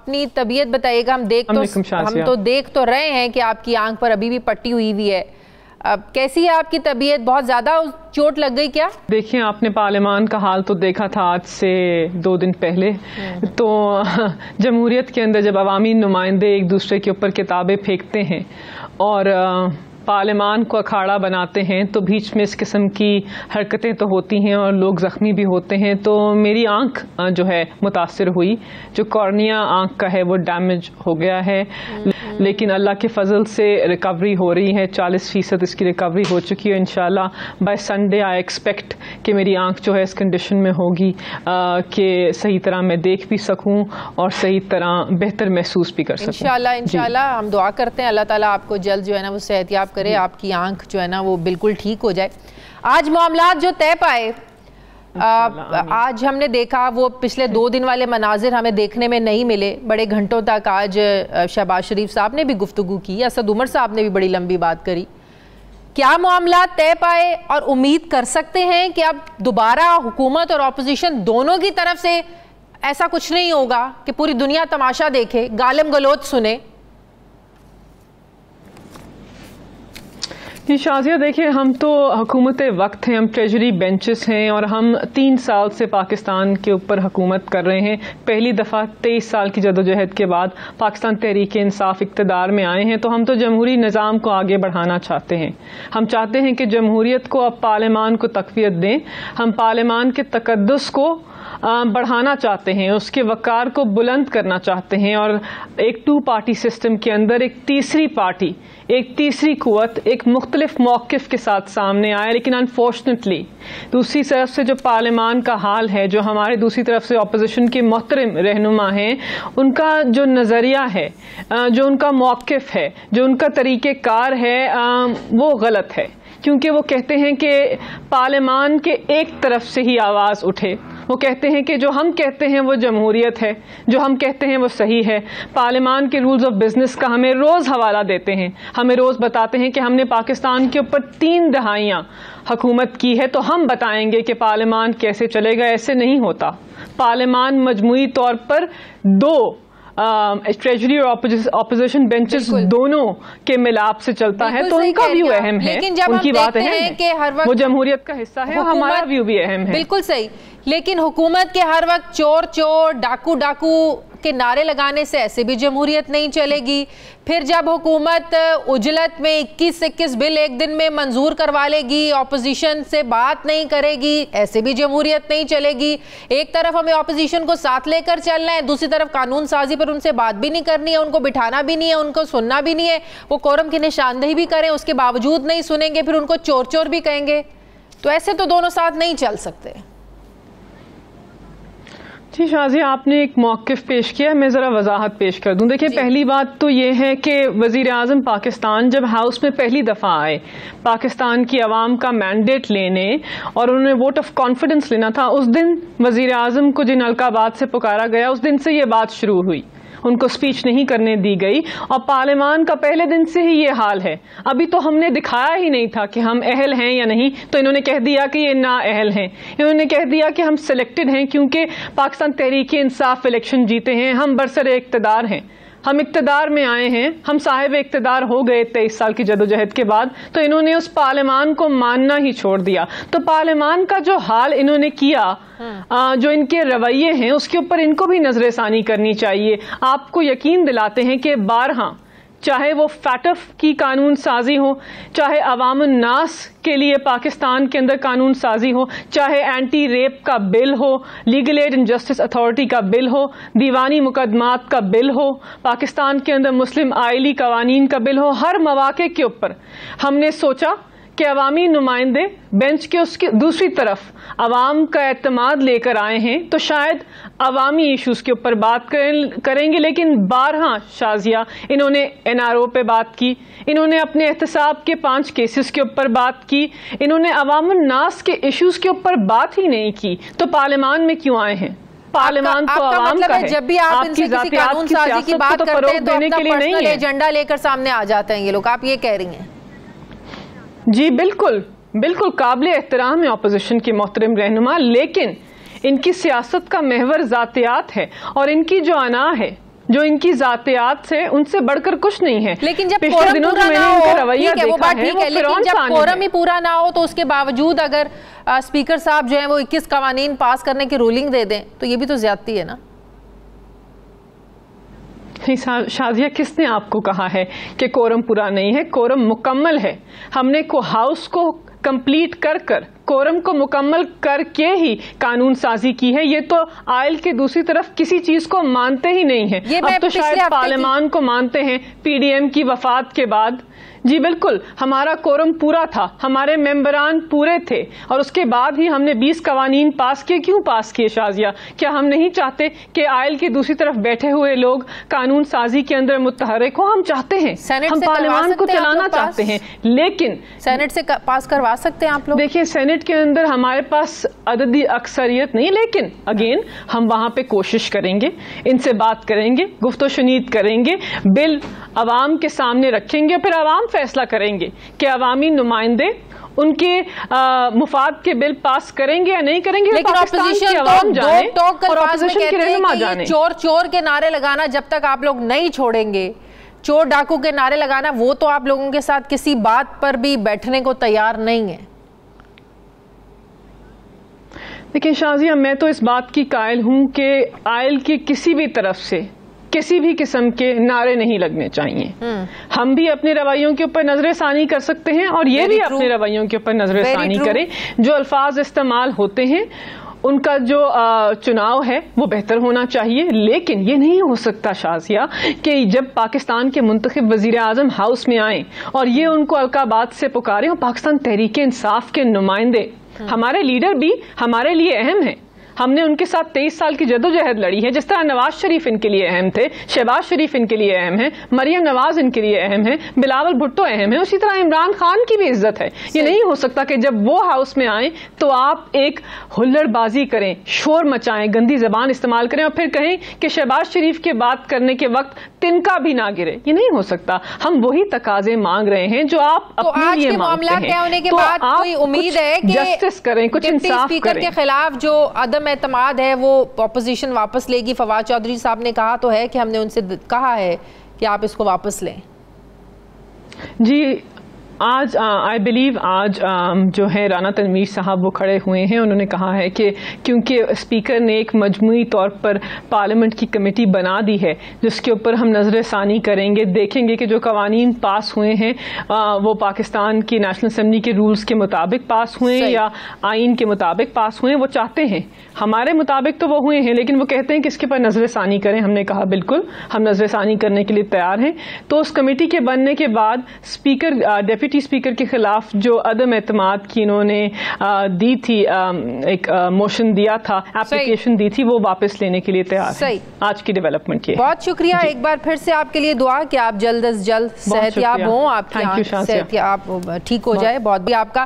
اپنی طبیعت بتائیے گا. ہم تو دیکھ تو رہے ہیں کہ آپ کی آنکھ پر ابھی بھی پٹی ہوئی ہے. اب کیسی ہے آپ کی طبیعت؟ بہت زیادہ چوٹ لگ گئی کیا؟ دیکھیں آپ نے پارلیمان کا حال تو دیکھا تھا آج سے 2 دن پہلے. تو جمہوریت کے اندر جب عوامی نمائندے ایک دوسرے کے اوپر کتابیں پھینکتے ہیں اور پارلیمان کو اکھاڑا بناتے ہیں تو بیچ میں اس قسم کی حرکتیں تو ہوتی ہیں اور لوگ زخمی بھی ہوتے ہیں. تو میری آنکھ جو ہے متاثر ہوئی, جو کارنیا آنکھ کا ہے وہ ڈیمیج ہو گیا ہے, لیکن اللہ کے فضل سے ریکوری ہو رہی ہے. 40% اس کی ریکوری ہو چکی ہے. انشاءاللہ بائی سنڈے آئی ایکسپیکٹ کہ میری آنکھ جو ہے اس کنڈیشن میں ہوگی کہ صحیح طرح میں دیکھ بھی سکوں اور صحیح طرح بہتر محسوس بھی کر سکوں. انشاءاللہ ہم دعا کرتے ہیں اللہ تعالیٰ آپ کو جلد جو ہے نا وہ صحت یاب کرے, آپ کی آنکھ جو ہے نا وہ بالکل ٹھیک ہو جائے. آج معاملات جو طے پائے, آج ہم نے دیکھا وہ پچھلے 2 دن والے مناظر ہمیں دیکھنے میں نہیں ملے. بڑے گھنٹوں تک آج شہباز شریف صاحب نے بھی گفتگو کی, اسد عمر صاحب نے بھی بڑی لمبی بات کری. کیا معاملات طے پائے اور امید کر سکتے ہیں کہ اب دوبارہ حکومت اور اپوزیشن دونوں کی طرف سے ایسا کچھ نہیں ہوگا کہ پوری دنیا تماشا دیکھے, گالم گلوچ سنے؟ جی شازیہ دیکھیں, ہم تو حکومت وقت ہیں, ہم ٹریجری بینچز ہیں اور ہم 3 سال سے پاکستان کے اوپر حکومت کر رہے ہیں. پہلی دفعہ 23 سال کی جدوجہد کے بعد پاکستان تحریک انصاف اقتدار میں آئے ہیں. تو ہم تو جمہوری نظام کو آگے بڑھانا چاہتے ہیں. ہم چاہتے ہیں کہ جمہوریت کو اب پارلیمان کو تقویت دیں. ہم پارلیمان کے تقدس کو بڑھانا چاہتے ہیں, اس کے وقار کو بلند کرنا چاہتے ہیں, اور ایک 2 پارٹی سسٹم کے اندر ایک تیسری پارٹی, ایک تیسری قوت ایک مختلف موقف کے ساتھ سامنے آئے. لیکن انفارچونیٹلی دوسری طرف سے جو پارلیمان کا حال ہے, جو ہمارے دوسری طرف سے اپوزیشن کے محترم رہنما ہیں, ان کا جو نظریہ ہے, جو ان کا موقف ہے, جو ان کا طریقہ کار ہے, وہ غلط ہے. کیونکہ وہ کہتے ہیں کہ پارلیمان کے ایک طرف سے ہی آواز اٹھے. وہ کہتے ہیں کہ جو ہم کہتے ہیں وہ جمہوریت ہے, جو ہم کہتے ہیں وہ صحیح ہے. پارلیمان کے رولز آف بزنس کا ہمیں روز حوالہ دیتے ہیں, ہمیں روز بتاتے ہیں کہ ہم نے پاکستان کے اوپر 3 دہائیاں حکومت کی ہے, تو ہم بتائیں گے کہ پارلیمان کیسے چلے گا. ایسے نہیں ہوتا. پارلیمان مجموعی طور پر 2 ٹریجری اور اپوزیشن بینچز دونوں کے ملاپ سے چلتا ہے. تو ان کا ویو اہم ہے, ان کی بات اہم ہے, وہ جمہوریت کا حصہ ہے, ہمارا ویو بھی اہم ہے. بالکل صحیح. لیکن حکومت کے ہر وقت چور چور, ڈاکو ڈاکو کے نعرے لگانے سے ایسے بھی جمہوریت نہیں چلے گی. پھر جب حکومت اجلت میں 21 بل ایک دن میں منظور کروا لے گی, اپوزیشن سے بات نہیں کرے گی, ایسے بھی جمہوریت نہیں چلے گی. ایک طرف ہمیں اپوزیشن کو ساتھ لے کر چلنا ہے, دوسری طرف قانون سازی پر ان سے بات بھی نہیں کرنی ہے, ان کو بٹھانا بھی نہیں ہے, ان کو سننا بھی نہیں ہے. وہ کورم کی نشاندہی بھی کریں, اس کے باوجود نہیں سنیں گے, پھر ان کو چور چور بھی کہیں گے. تو ایسے تو دونوں ساتھ نہیں چل سکتے. جی شازیہ, آپ نے ایک موقف پیش کیا, میں ذرا وضاحت پیش کر دوں. دیکھیں پہلی بات تو یہ ہے کہ وزیر اعظم پاکستان جب ہاؤس میں پہلی دفعہ آئے پاکستان کی عوام کا مینڈیٹ لینے اور انہوں نے ووٹ آف کانفیڈنس لینا تھا, اس دن وزیر اعظم کو جن القابات سے پکارا گیا, اس دن سے یہ بات شروع ہوئی. ان کو سپیچ نہیں کرنے دی گئی, اور پارلیمان کا پہلے دن سے ہی یہ حال ہے. ابھی تو ہم نے دکھایا ہی نہیں تھا کہ ہم اہل ہیں یا نہیں, تو انہوں نے کہہ دیا کہ یہ نااہل ہیں. انہوں نے کہہ دیا کہ ہم سلیکٹڈ ہیں کیونکہ پاکستان تحریک انصاف الیکشن جیتے ہیں, ہم برسر اقتدار ہیں, ہم اقتدار میں آئے ہیں, ہم صاحب اقتدار ہو گئے 23 سال کی جدوجہد کے بعد. تو انہوں نے اس پارلیمان کو ماننا ہی چھوڑ دیا. تو پارلیمان کا جو حال انہوں نے کیا, جو ان کے رویے ہیں, اس کے اوپر ان کو بھی نظر ثانی کرنی چاہیے. آپ کو یقین دلاتے ہیں کہ بارہا, چاہے وہ فیٹف کی قانون سازی ہو, چاہے عوام الناس کے لیے پاکستان کے اندر قانون سازی ہو, چاہے اینٹی ریپ کا بل ہو, legal aid and justice authority کا بل ہو, دیوانی مقدمات کا بل ہو, پاکستان کے اندر مسلم آئلی قوانین کا بل ہو, ہر مواقع کے اوپر ہم نے سوچا کہ عوامی نمائندے بینچ کے اس کی دوسری طرف عوام کا اعتماد لے کر آئے ہیں, تو شاید عوامی ایشوز کے اوپر بات کریں گے. لیکن بارہا شازیہ انہوں نے NRO پہ بات کی, انہوں نے اپنے احتساب کے 5 کیسز کے اوپر بات کی, انہوں نے عوام الناس کے ایشوز کے اوپر بات ہی نہیں کی. تو پارلیمان میں کیوں آئے ہیں؟ پارلیمان تو عوام کا ہے. جب بھی آپ ان سے کسی قانون سازی کی بات کرتے ہیں تو اپنا پرسنل ایجنڈا لے کر سامنے آ جاتے ہیں یہ لوگ, آپ یہ کہہ رہی ہیں؟ جی بالکل بالکل قابل احترام ہے اپوزیشن کے محترم رہنما, لیکن ان کی سیاست کا محور ذاتیات ہے, اور ان کی جو انا ہے, جو ان کی ذاتیات سے ان سے بڑھ کر کچھ نہیں ہے. لیکن جب پچھلے دنوں میں نے ان کا رویہ دیکھا ہے وہ لیکن جب کورم ہی پورا نہ ہو تو اس کے باوجود اگر اسپیکر صاحب جو ہیں وہ 21 قوانین پاس کرنے کی رولنگ دے دیں تو یہ بھی تو زیادتی ہے نا. شازیہ کس نے آپ کو کہا ہے کہ کورم پورا نہیں ہے؟ کورم مکمل ہے. ہم نے ہاؤس کو کمپلیٹ کر کورم کو مکمل کر کے ہی قانون سازی کی ہے. یہ تو آئل کے دوسری طرف کسی چیز کو مانتے ہی نہیں ہیں. اب تو شاید پارلیمان کو مانتے ہیں پی ڈی ایم کی وفات کے بعد. جی بالکل، ہمارا کورم پورا تھا، ہمارے ممبران پورے تھے، اور اس کے بعد ہی ہم نے 20 قوانین پاس کیے. کیوں پاس کیے شازیہ؟ کیا ہم نہیں چاہتے کہ آئل کی دوسری طرف بیٹھے ہوئے لوگ قانون سازی کے اندر متحرک ہوں؟ ہم چاہتے ہیں، ہم پارلیمان کو چلانا چاہتے ہیں، لیکن سینٹ سے پاس کروا سکتے ہیں آپ لوگ؟ دیکھیے سینٹ کے اندر ہمارے پاس عددی اکثریت نہیں، لیکن اگین ہم وہاں پہ کوشش کریں گے، ان سے بات کریں گے، گفت و شنید کریں گے، بل عوام کے سامنے رکھیں گے، پھر عوام فیصلہ کریں گے کہ عوامی نمائندے ان کے مفاد کے بل پاس کریں گے یا نہیں کریں گے. لیکن اپوزیشن چور چور کے نعرے لگانا جب تک آپ لوگ نہیں چھوڑیں گے، چور ڈاکو کے نعرے لگانا، وہ تو آپ لوگوں کے ساتھ کسی بات پر بھی بیٹھنے کو تیار نہیں ہے. لیکن شازیہ میں تو اس بات کی قائل ہوں کہ آئل کی کسی بھی طرف سے کسی بھی قسم کے نعرے نہیں لگنے چاہیے. ہم بھی اپنے رویوں کے اوپر نظر ثانی کر سکتے ہیں اور یہ بھی اپنے رویوں کے اوپر نظر ثانی کریں. جو الفاظ استعمال ہوتے ہیں ان کا جو چناؤ ہے وہ بہتر ہونا چاہیے، لیکن یہ نہیں ہو سکتا شازیہ کہ جب پاکستان کے منتخب وزیر اعظم ہاؤس میں آئیں اور یہ ان کو القابات سے پکاریں، اور پاکستان تحریک انصاف کے نمائندے، ہمارے لیڈر بھی ہمارے لیے اہم ہیں. ہم نے ان کے ساتھ 23 سال کی جدوجہد لڑی ہے. جس طرح نواز شریف ان کے لیے اہم تھے، شہباز شریف ان کے لیے اہم ہے، مریم نواز ان کے لیے اہم ہے، بلاول بھٹو اہم ہے، اسی طرح عمران خان کی بھی عزت ہے. یہ نہیں ہو سکتا کہ جب وہ ہاؤس میں آئیں تو آپ ایک ہلڑ بازی کریں، شور مچائیں، گندی زبان استعمال کریں اور پھر کہیں کہ شہباز شریف کے بات کرنے کے وقت تنکا بھی نہ گرے. یہ نہیں ہو سکتا. ہم وہی تقاضے مانگ رہے ہیں جو آپ اپنے لیے مانگتے ہیں. تو آپ امید ہے کہ جسٹس کریں، کچھ انصاف کریں. کے خلاف جو عدم اعتماد ہے وہ اپوزیشن واپس لے گی. فواد چودھری صاحب نے کہا تو ہے کہ ہم نے ان سے کہا ہے کہ آپ اس کو واپس لیں. جی آج آئی بلیو آج جو ہے رانا تنویر صاحب وہ کھڑے ہوئے ہیں. انہوں نے کہا ہے کہ کیونکہ اسپیکر نے ایک مجموعی طور پر پارلیمنٹ کی کمیٹی بنا دی ہے جس کے اوپر ہم نظر ثانی کریں گے، دیکھیں گے کہ جو قوانین پاس ہوئے ہیں وہ پاکستان کی نیشنل اسمبلی کے رولز کے مطابق پاس ہوئے ہیں یا آئین کے مطابق پاس ہوئے ہیں. وہ چاہتے ہیں ہمارے مطابق تو وہ ہوئے ہیں، لیکن وہ کہتے ہیں کہ اس کے پر نظر ثانی کریں. ہم نے کہا بالکل ہم نظر ثانی کرنے کے لیے تیار ہیں. تو اس کمیٹی کے بننے کے بعد اسپیکر ڈیپٹی اسپیکر کے خلاف جو عدم اعتماد کی انہوں نے دی تھی، ایک موشن دیا تھا، اپلیکیشن دی تھی، وہ واپس لینے کے لیے تیار ہیں. آج کی ڈیولپمنٹ یہ. بہت شکریہ. ایک بار پھر سے آپ کے لیے دعا کہ آپ جلد از جلد صحت یاب ہوں، آپ کی صحت یاب ٹھیک ہو جائے. بہت بھی آپ کا